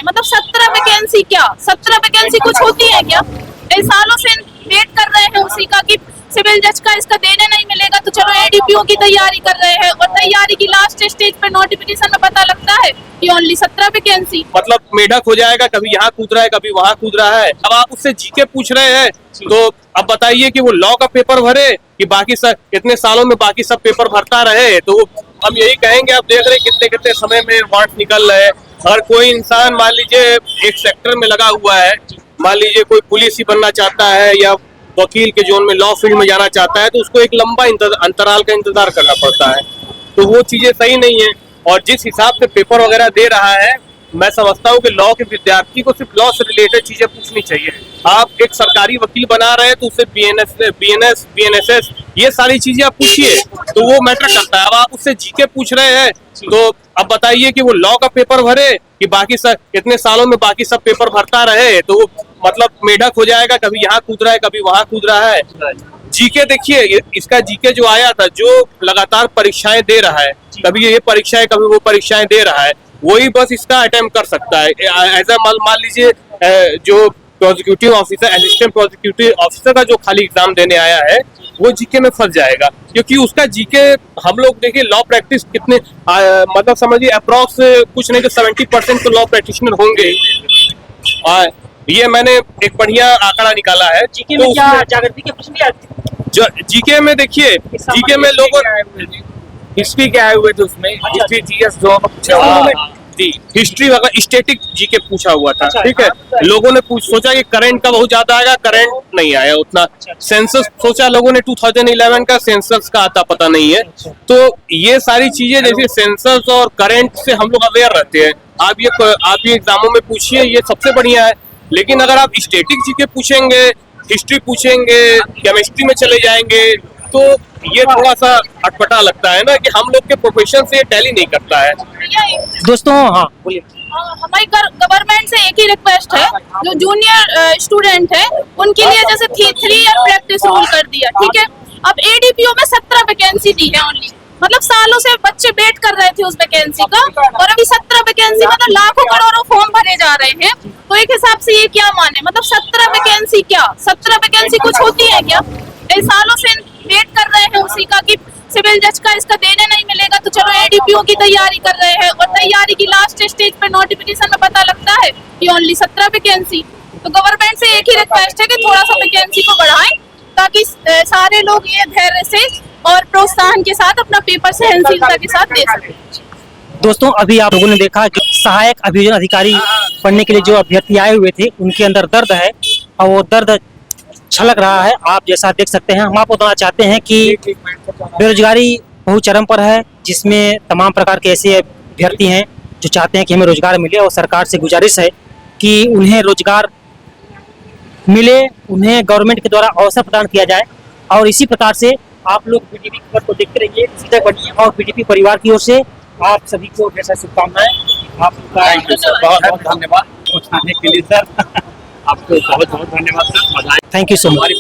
मतलब 17 वैकेंसी क्या 17 वैकेंसी कुछ होती है क्या? कई सालों से वेट कर रहे हैं उसी का कि सिविल जज का इसका देने नहीं मिलेगा तो चलो एडीपीओ की तैयारी कर रहे हैं और तैयारी की लास्ट स्टेज पे नोटिफिकेशन में पता लगता है कि ओनली 17 वैकेंसी। मतलब मेढक हो जाएगा, कभी यहाँ कूद रहा है कभी वहाँ कूद रहा है। अब आप उससे जीके पूछ रहे हैं तो अब बताइए कि वो लॉ का पेपर भरे कि बाकी सब इतने सालों में बाकी सब पेपर भरता रहे। तो हम यही कहेंगे, आप देख रहे हैं कितने कितने समय में वार्ड निकल रहे हैं। अगर कोई इंसान मान लीजिए एक सेक्टर में लगा हुआ है, मान लीजिए कोई पुलिस ही बनना चाहता है या वकील के जोन में लॉ फील्ड में जाना चाहता है, तो उसको एक लंबा अंतराल का इंतजार करना पड़ता है। तो वो चीजें सही नहीं है। और जिस हिसाब से पेपर वगैरह दे रहा है, मैं समझता हूँ कि लॉ के विद्यार्थी को सिर्फ लॉ से रिलेटेड चीजें पूछनी चाहिए। आप एक सरकारी वकील बना रहे हैं तो उससे बीएनएसएस ये सारी चीजें आप पूछिए तो वो मैटर करता है। अब आप उससे जीके पूछ रहे हैं तो अब बताइए कि वो लॉ का पेपर भरे कि बाकी सब इतने सालों में बाकी सब पेपर भरता रहे। तो वो मतलब मेढक हो जाएगा, कभी यहाँ कूद रहा है कभी वहाँ कूद रहा है। जीके देखिए, इसका जीके जो आया था, जो लगातार परीक्षाएं दे रहा है, कभी ये परीक्षाएं कभी वो परीक्षाएं दे रहा है, वही बस इसका अटेम्प्ट कर सकता है। एज ए मान लीजिए जो प्रोसिक्यूटिव ऑफिसर, असिस्टेंट प्रोसिक्यूटिव ऑफिसर का जो खाली एग्जाम देने आया है वो जीके में फंस जाएगा, क्योंकि उसका जीके हम लोग देखिए लॉ प्रैक्टिस कितने मतलब समझिए अप्रॉक्स कुछ नहीं तो 70% तो लॉ प्रैक्टिशनर होंगे। ये मैंने एक बढ़िया आंकड़ा निकाला है। जीके में क्या जागृति के प्रश्न भी आते हैं? जीके में देखिए, जीके में लोगों हिस्ट्री के आए हुए थे, उसमें हिस्ट्री जीएस जो हिस्ट्री वगैरह स्टैटिक जीके पूछा हुआ था। अच्छा, ठीक है, लोगों ने सोचा कि करंट का बहुत ज्यादा आएगा, करंट नहीं आया उतना। सेंसस सोचा लोगों ने 2011 का, सेंसस का आता पता नहीं है। तो ये सारी चीजें जैसे सेंसस और करंट से हम लोग अवेयर रहते हैं। आप ये एग्जामों में पूछिए, ये सबसे बढ़िया है। लेकिन अगर आप स्टैटिक जीके पूछेंगे, हिस्ट्री पूछेंगे, केमिस्ट्री में चले जाएंगे, तो ये थोड़ा सा अटपटा लगता है ना कि हम लोग के प्रोफेशन से टैली नहीं करता है। दोस्तों हाँ बोलिए। हमारी गवर्नमेंट से एक ही रिक्वेस्ट है, जो जूनियर स्टूडेंट है उनके लिए जैसे 3 ईयर प्रैक्टिस रूल कर दिया, ठीक है। अब एडीपीओ में 17 वैकेंसी दी है ओनली, मतलब सालों से बच्चे वेट कर रहे थे उस वैकेंसी का, और अभी 17 वैकेंसी मतलब लाखों करोड़ों फॉर्म भरे जा रहे हैं। तो एक हिसाब से ये क्या माने, मतलब 17 वैकेंसी क्या 17 वैकेंसी कुछ होती है क्या? कई सालों से वेट कर रहे हैं उसी का कि सिविल जज का इसका देने नहीं मिलेगा तो चलो एडीपीओ की तैयारी कर रहे हैं और तैयारी की लास्ट स्टेज पे नोटिफिकेशन में पता लगता है कि ओनली 17 वैकेंसी। तो गवर्नमेंट से एक ही रिक्वेस्ट है कि थोड़ा सा वैकेंसी को बढ़ाएं, ताकि सारे लोग ये धैर्य से और प्रोत्साहन के साथ अपना पेपर सहनशीलता के साथ दे सकें। दोस्तों अभी आप लोगों ने देखा कि सहायक अभियोजन अधिकारी पढ़ने के लिए जो अभ्यर्थी आए हुए थे उनके अंदर दर्द है और वो दर्द छलक रहा है। आप जैसा देख सकते हैं, हम आपको बताना चाहते हैं कि बेरोजगारी बहुत चरम पर है, जिसमें तमाम प्रकार के ऐसे अभ्यर्थी हैं जो चाहते हैं कि हमें रोजगार मिले, और सरकार से गुजारिश है कि उन्हें रोजगार मिले, उन्हें गवर्नमेंट के द्वारा अवसर प्रदान किया जाए। और इसी प्रकार से आप लोग बीटीपी खबर को देखते रहिए, सीधा बनिए, और बीटीपी परिवार की ओर से आप सभी को ढेर सारी शुभकामनाएं। आपका बहुत बहुत धन्यवाद पहुंचाने के लिए सर, आपको बहुत बहुत धन्यवाद sir. Thank you so much.